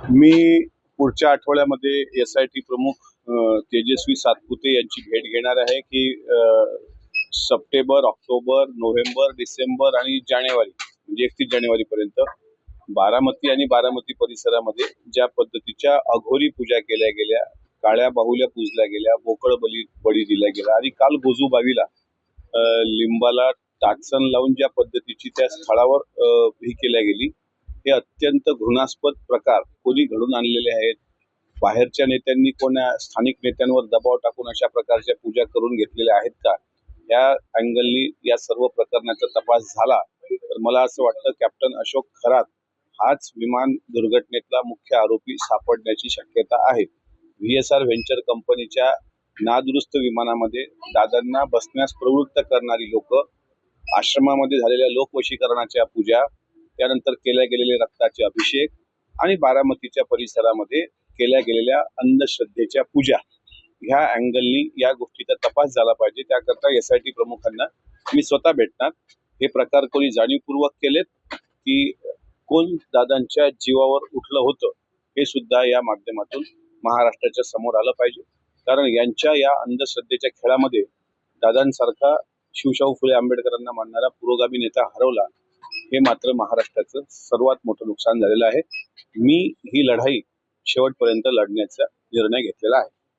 मी पुढच्या आठवड्यामध्ये SIT प्रमुख तेजस्वी सातपुते यांची भेट घेणार आहे की सप्टेंबर, ऑक्टोबर, नोव्हेंबर, डिसेंबर आणि जानेवारी म्हणजे 31 जानेवारीपर्यंत बारामती आणि बारामती परिसरामध्ये ज्या पद्धतीच्या अघोरी पूजा केल्या गेल्या, काळ्या बाहुल्या पूजल्या गेल्या, बोकळ बळी दिला गेला आणि काल गोजूबावीला लिंबाला टाचण लावून ज्या पद्धतीची त्या स्थळावर ही केल्या गेली, हे अत्यंत घृणास्पद प्रकार कोणी घडून आणलेले आहेत. बाहेरच्या नेत्यांनी कोणा स्थानिक नेत्यांवर दबाव टाकून अशा प्रकारच्या पूजा करून घेतलेल्या आहेत का, या अँगलनी या सर्व प्रकरणाचा तपास झाला तर मला असं वाटतं कॅप्टन अशोक खरात हाच विमान दुर्घटनेतला मुख्य आरोपी सापडण्याची शक्यता आहे. VSR व्हेंचर कंपनीच्या नादुरुस्त विमानामध्ये दादांना बसण्यास प्रवृत्त करणारी लोक, आश्रमामध्ये झालेल्या लोकवशीकरणाच्या पूजा, त्यानंतर केल्या गेलेले रक्ताचे अभिषेक आणि बारामतीच्या परिसरामध्ये केल्या गेलेल्या अंधश्रद्धेच्या पूजा, ह्या अँगलनी या गोष्टीचा तपास झाला पाहिजे. त्याकरता SIT प्रमुखांना मी स्वतः भेटणार. हे प्रकार कोणी जाणीवपूर्वक केलेत की कोण दादांच्या जीवावर उठलं होतं, हे सुद्धा या माध्यमातून महाराष्ट्राच्या समोर आलं पाहिजे. कारण यांच्या या अंधश्रद्धेच्या खेळामध्ये दादांसारखा शिवशाहू फुले आंबेडकरांना मानणारा पुरोगामी नेता हरवला, हे मात्र महाराष्ट्राचं सर्वात मोठं नुकसान झालेलं आहे. मी ही लढाई शेवटपर्यंत लढण्याचा निर्णय घेतलेला आहे.